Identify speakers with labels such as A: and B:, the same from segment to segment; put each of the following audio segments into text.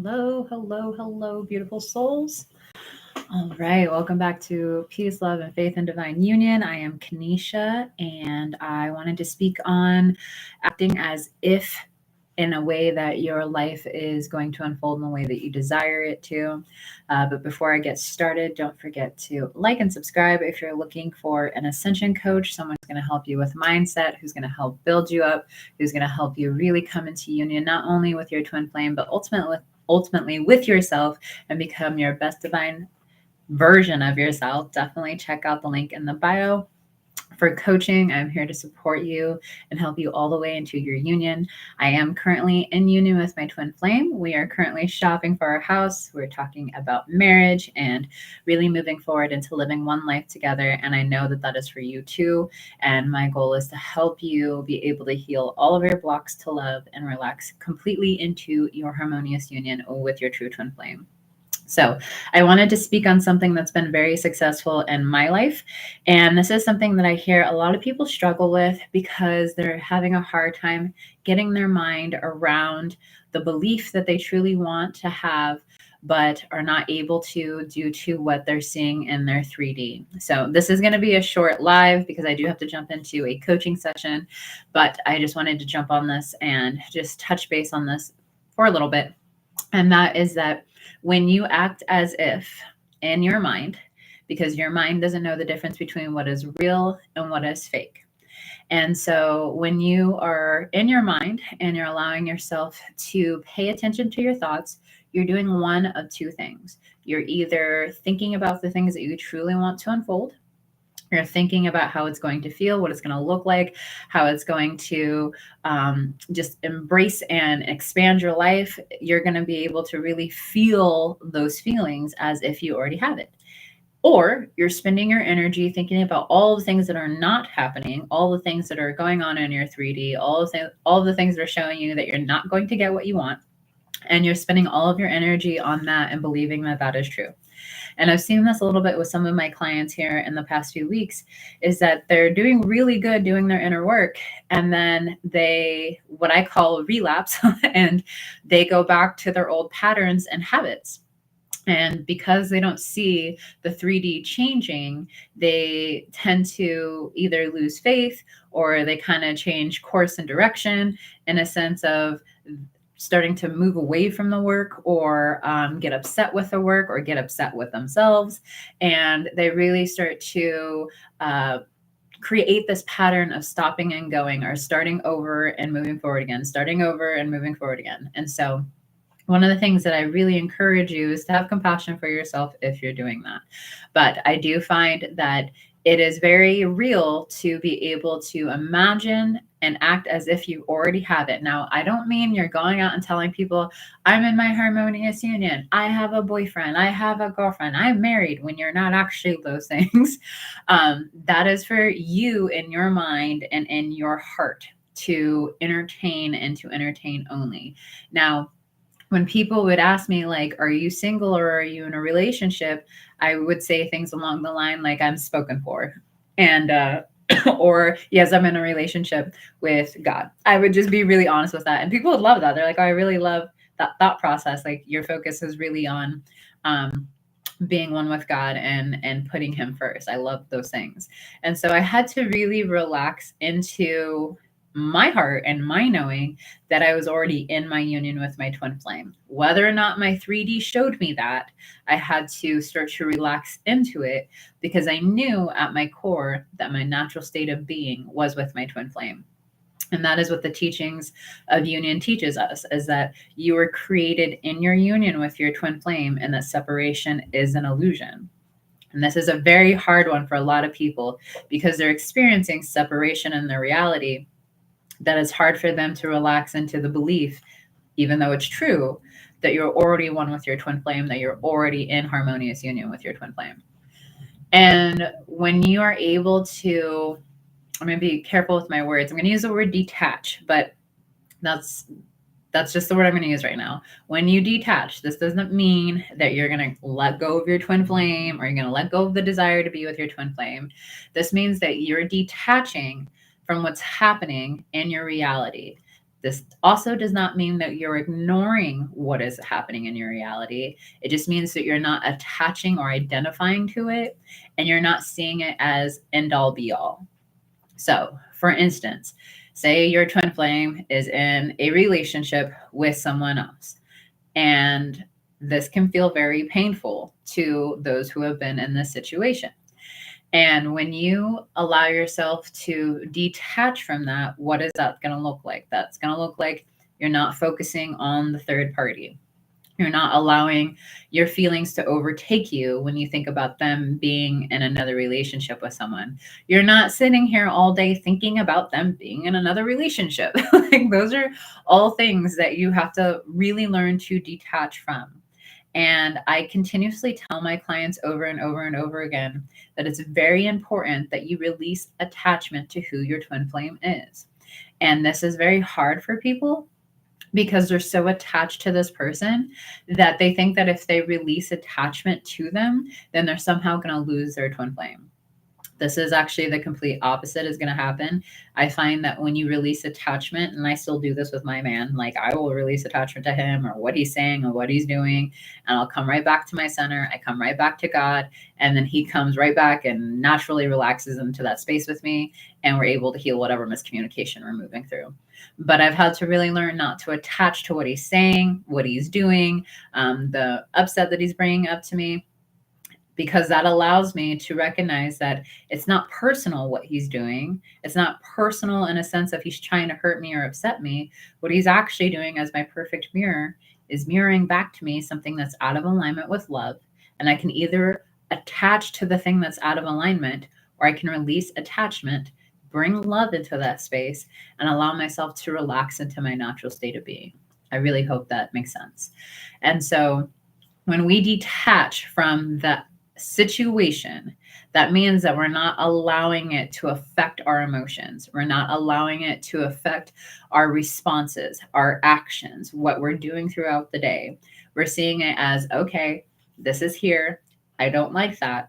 A: Hello, hello, hello, beautiful souls. All right, welcome back to Peace, Love, and Faith and Divine Union. I am Kanisha, and I wanted to speak on acting as if in a way that your life is going to unfold in the way that you desire it to. But before I get started, don't forget to like and subscribe if you're looking for an Ascension coach, someone who's going to help you with mindset, who's going to help build you up, who's going to help you really come into union, not only with your twin flame, but ultimately with yourself and become your best divine version of yourself. Definitely check out the link in the bio. For coaching, I'm here to support you and help you all the way into your union. I am currently in union with my twin flame. We are currently shopping for our house. We're talking about marriage and really moving forward into living one life together. And I know that that is for you too. And my goal is to help you be able to heal all of your blocks to love and relax completely into your harmonious union with your true twin flame. So I wanted to speak on something that's been very successful in my life. And this is something that I hear a lot of people struggle with because they're having a hard time getting their mind around the belief that they truly want to have, but are not able to due to what they're seeing in their 3D. So this is going to be a short live because I do have to jump into a coaching session, but I just wanted to jump on this and just touch base on this for a little bit. And that is that when you act as if in your mind, because your mind doesn't know the difference between what is real and what is fake. And so when you are in your mind and you're allowing yourself to pay attention to your thoughts, you're doing one of two things. You're either thinking about the things that you truly want to unfold. You're thinking about how it's going to feel, what it's going to look like, how it's going to just embrace and expand your life. You're going to be able to really feel those feelings as if you already have it. Or you're spending your energy thinking about all the things that are not happening, all the things that are going on in your 3D, all the things that are showing you that you're not going to get what you want. And you're spending all of your energy on that and believing that that is true. And I've seen this a little bit with some of my clients here in the past few weeks, is that they're doing really good doing their inner work. And then they, what I call relapse, and they go back to their old patterns and habits. And because they don't see the 3D changing, they tend to either lose faith or they kind of change course and direction in a sense of starting to move away from the work or get upset with the work or get upset with themselves. And they really start to create this pattern of stopping and going or starting over and moving forward again, starting over and moving forward again. And so one of the things that I really encourage you is to have compassion for yourself if you're doing that. But I do find that it is very real to be able to imagine and act as if you already have it. Now, I don't mean you're going out and telling people, I'm in my harmonious union, I have a boyfriend, I have a girlfriend, I'm married, when you're not actually those things. That is for you in your mind and in your heart to entertain and to entertain only. Now, when people would ask me, like, are you single or are you in a relationship? I would say things along the line like, I'm spoken for. And, or yes, I'm in a relationship with God. I would just be really honest with that. And people would love that. They're like, oh, I really love that thought process. Like your focus is really on being one with God and putting him first. I love those things. And so I had to really relax into my heart and my knowing that I was already in my union with my twin flame. Whether or not my 3D showed me that, I had to start to relax into it because I knew at my core that my natural state of being was with my twin flame. And that is what the teachings of union teaches us, is that you were created in your union with your twin flame and that separation is an illusion. And this is a very hard one for a lot of people because they're experiencing separation in their reality. That it's hard for them to relax into the belief, even though it's true, that you're already one with your twin flame, that you're already in harmonious union with your twin flame. And when you are able to, I'm going to be careful with my words. I'm going to use the word detach, but that's just the word I'm going to use right now. When you detach, this doesn't mean that you're going to let go of your twin flame or you're going to let go of the desire to be with your twin flame. This means that you're detaching from what's happening in your reality. This also does not mean that you're ignoring what is happening in your reality. It just means that you're not attaching or identifying to it, and you're not seeing it as end all be all. So, for instance, say your twin flame is in a relationship with someone else, and this can feel very painful to those who have been in this situation. And when you allow yourself to detach from that, what is that going to look like? That's going to look like you're not focusing on the third party. You're not allowing your feelings to overtake you when you think about them being in another relationship with someone. You're not sitting here all day thinking about them being in another relationship. Like, those are all things that you have to really learn to detach from. And I continuously tell my clients over and over and over again that it's very important that you release attachment to who your twin flame is. And this is very hard for people because they're so attached to this person that they think that if they release attachment to them, then they're somehow going to lose their twin flame. This is actually the complete opposite is going to happen. I find that when you release attachment, and I still do this with my man, like I will release attachment to him or what he's saying or what he's doing, and I'll come right back to my center. I come right back to God, and then he comes right back and naturally relaxes into that space with me, and we're able to heal whatever miscommunication we're moving through. But I've had to really learn not to attach to what he's saying, what he's doing, the upset that he's bringing up to me, because that allows me to recognize that it's not personal what he's doing. It's not personal in a sense of he's trying to hurt me or upset me. What he's actually doing as my perfect mirror is mirroring back to me something that's out of alignment with love. And I can either attach to the thing that's out of alignment, or I can release attachment, bring love into that space, and allow myself to relax into my natural state of being. I really hope that makes sense. And so when we detach from the situation, that means that we're not allowing it to affect our emotions. We're not allowing it to affect our responses, our actions, what we're doing throughout the day. We're seeing it as, okay, this is here. I don't like that.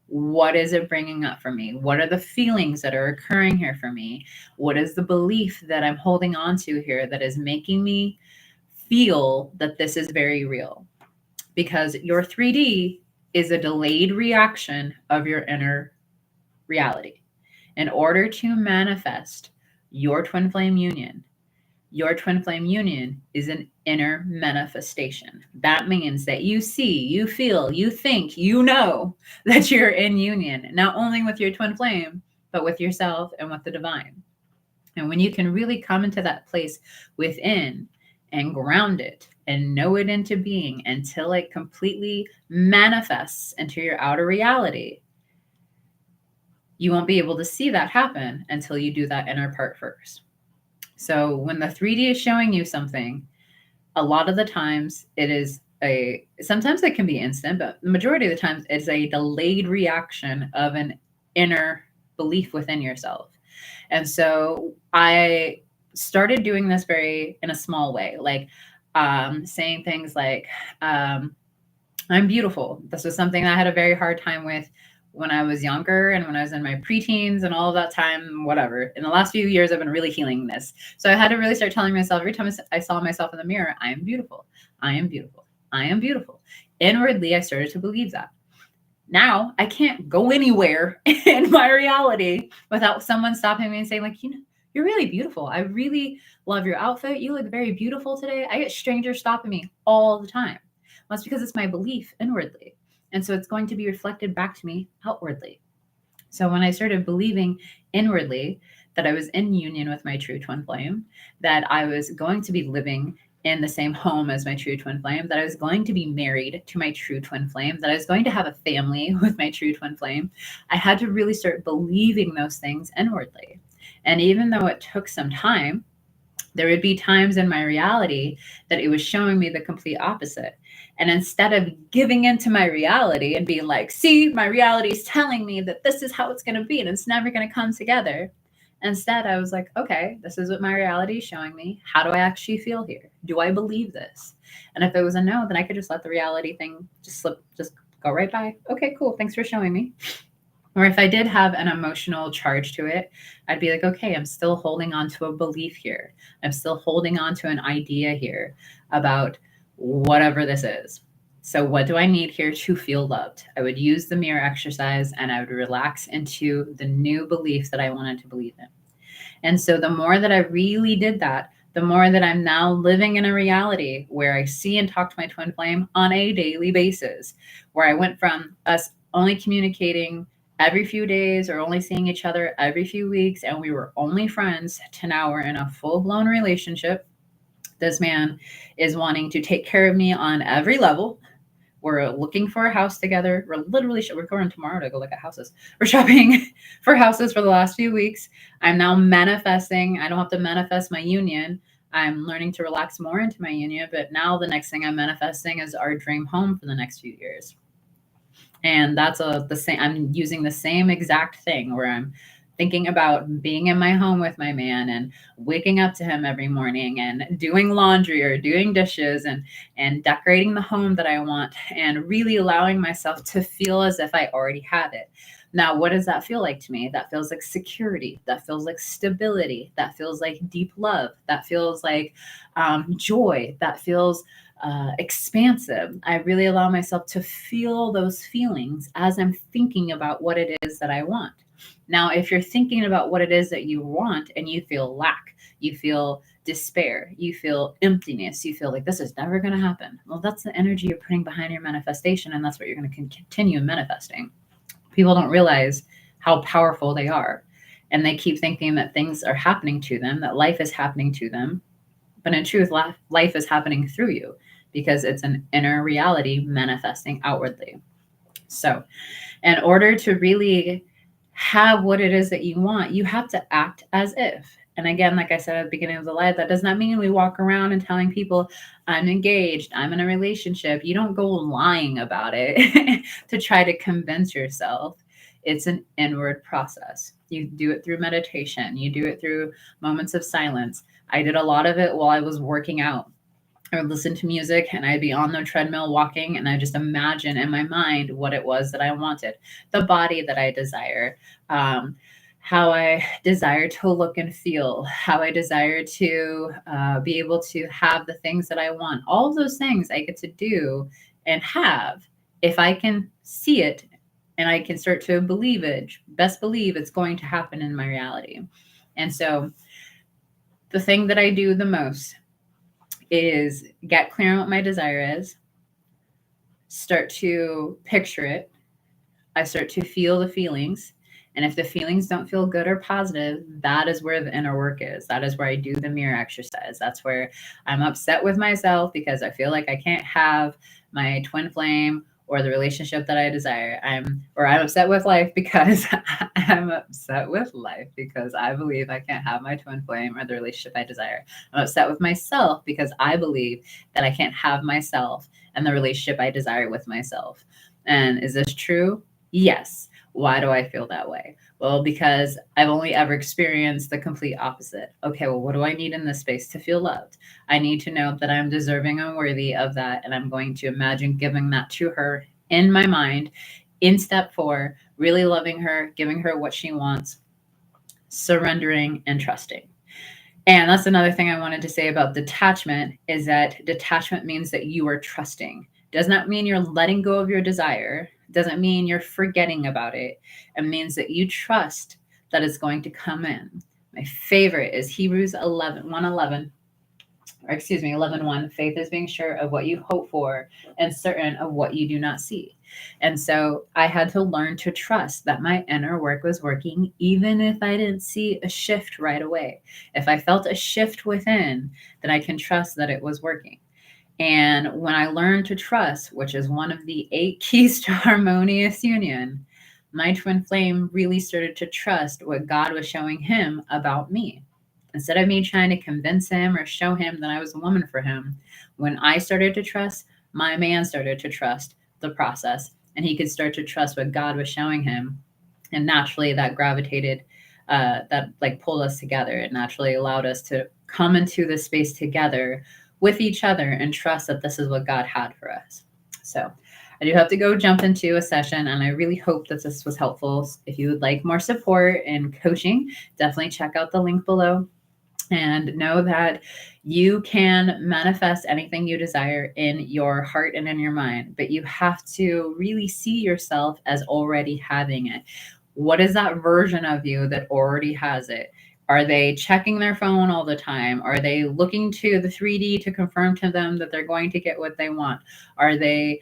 A: What is it bringing up for me? What are the feelings that are occurring here for me? What is the belief that I'm holding on to here that is making me feel that this is very real? Because your 3D is a delayed reaction of your inner reality. In order to manifest your twin flame union is an inner manifestation. That means that you see, you feel, you think, you know that you're in union, not only with your twin flame, but with yourself and with the divine. And when you can really come into that place within and ground it and know it into being until it completely manifests into your outer reality, you won't be able to see that happen until you do that inner part first. So when the 3D is showing you something, a lot of the times sometimes it can be instant, but the majority of the times it's a delayed reaction of an inner belief within yourself. And so I started doing this in a small way, like saying things like, I'm beautiful. This was something I had a very hard time with when I was younger and when I was in my preteens and all of that time, whatever. In the last few years, I've been really healing this. So I had to really start telling myself every time I saw myself in the mirror, I am beautiful. I am beautiful. I am beautiful. Inwardly, I started to believe that. Now I can't go anywhere in my reality without someone stopping me and saying, like, you're really beautiful. I really love your outfit. You look very beautiful today. I get strangers stopping me all the time. Well, that's because it's my belief inwardly. And so it's going to be reflected back to me outwardly. So when I started believing inwardly that I was in union with my true twin flame, that I was going to be living in the same home as my true twin flame, that I was going to be married to my true twin flame, that I was going to have a family with my true twin flame, I had to really start believing those things inwardly. And even though it took some time, there would be times in my reality that it was showing me the complete opposite. And instead of giving into my reality and being like, see, my reality is telling me that this is how it's going to be and it's never going to come together. Instead, I was like, okay, this is what my reality is showing me. How do I actually feel here? Do I believe this? And if it was a no, then I could just let the reality thing just go right by. Okay, cool. Thanks for showing me. Or if I did have an emotional charge to it, I'd be like, okay, I'm still holding on to a belief here. I'm still holding on to an idea here about whatever this is. So, what do I need here to feel loved? I would use the mirror exercise and I would relax into the new belief that I wanted to believe in. And so the more that I really did that, the more that I'm now living in a reality where I see and talk to my twin flame on a daily basis, where I went from us only communicating every few days or only seeing each other every few weeks and we were only friends to now we're in a full-blown relationship. This man is wanting to take care of me on every level. We're looking for a house together. We're going tomorrow to go look at houses. We're shopping for houses for the last few weeks. I'm now manifesting. I don't have to manifest my union. I'm learning to relax more into my union. But now the next thing I'm manifesting is our dream home for the next few years. And that's the same. I'm using the same exact thing where I'm thinking about being in my home with my man and waking up to him every morning and doing laundry or doing dishes and decorating the home that I want and really allowing myself to feel as if I already have it. Now, what does that feel like to me? That feels like security. That feels like stability. That feels like deep love. That feels like joy. That feels expansive. I really allow myself to feel those feelings as I'm thinking about what it is that I want. Now, if you're thinking about what it is that you want and you feel lack, you feel despair, you feel emptiness, you feel like this is never going to happen. Well, that's the energy you're putting behind your manifestation, and that's what you're going to continue manifesting. People don't realize how powerful they are, and they keep thinking that things are happening to them, that life is happening to them. But in truth, life is happening through you because it's an inner reality manifesting outwardly. So, in order to really have what it is that you want, you have to act as if. And again, like I said at the beginning of the live, that does not mean we walk around and telling people, I'm engaged, I'm in a relationship. You don't go lying about it to try to convince yourself. It's an inward process. You do it through meditation, you do it through moments of silence. I did a lot of it while I was working out. I would listen to music and I'd be on the treadmill walking and I just imagine in my mind what it was that I wanted, the body that I desire, how I desire to look and feel, how I desire to be able to have the things that I want. All of those things I get to do and have if I can see it and I can start to believe it, best believe it's going to happen in my reality. And so the thing that I do the most is get clear on what my desire is, start to picture it. I start to feel the feelings. And if the feelings don't feel good or positive, that is where the inner work is. That is where I do the mirror exercise. That's where I'm upset with myself because I feel like I can't have my twin flame or the relationship that I desire. I'm upset with life because I'm upset with life because I believe I can't have my twin flame or the relationship I desire. I'm upset with myself because I believe that I can't have myself and the relationship I desire with myself. And is this true? Yes. Why do I feel that way? Well, because I've only ever experienced the complete opposite. Okay, well, what do I need in this space to feel loved? I need to know that I'm deserving and worthy of that. And I'm going to imagine giving that to her in my mind in step 4, really loving her, giving her what she wants, surrendering and trusting. And that's another thing I wanted to say about detachment is that detachment means that you are trusting. Does not mean you're letting go of your desire. Doesn't mean you're forgetting about it. It means that you trust that it's going to come in. My favorite is Hebrews 11:1. 11:1. Faith is being sure of what you hope for and certain of what you do not see. And so I had to learn to trust that my inner work was working, even if I didn't see a shift right away. If I felt a shift within, then I can trust that it was working. And when I learned to trust, which is one of the 8 keys to harmonious union, my twin flame really started to trust what God was showing him about me. Instead of me trying to convince him or show him that I was a woman for him, when I started to trust, my man started to trust the process and he could start to trust what God was showing him. And naturally that gravitated, that like pulled us together. It naturally allowed us to come into this space together with each other and trust that this is what God had for us. So I do have to go jump into a session, and I really hope that this was helpful. If you would like more support and coaching, definitely check out the link below. And know that you can manifest anything you desire in your heart and in your mind, but you have to really see yourself as already having it. What is that version of you that already has it? Are they checking their phone all the time? Are they looking to the 3D to confirm to them that they're going to get what they want? Are they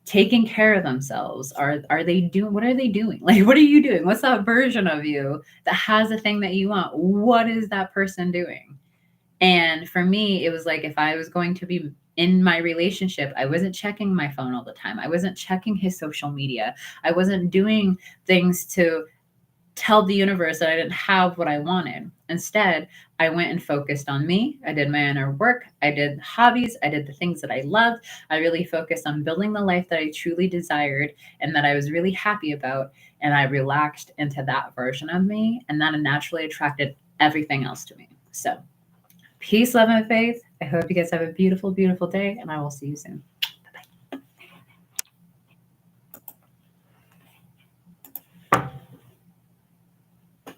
A: taking care of themselves? Are they doing, what are they doing? Like, what are you doing? What's that version of you that has a thing that you want? What is that person doing? And for me, it was like, if I was going to be in my relationship, I wasn't checking my phone all the time. I wasn't checking his social media. I wasn't doing things to tell the universe that I didn't have what I wanted. Instead, I went and focused on me. I did my inner work. I did hobbies. I did the things that I loved. I really focused on building the life that I truly desired and that I was really happy about. And I relaxed into that version of me. And that naturally attracted everything else to me. So peace, love, and faith. I hope you guys have a beautiful, beautiful day. And I will see you soon.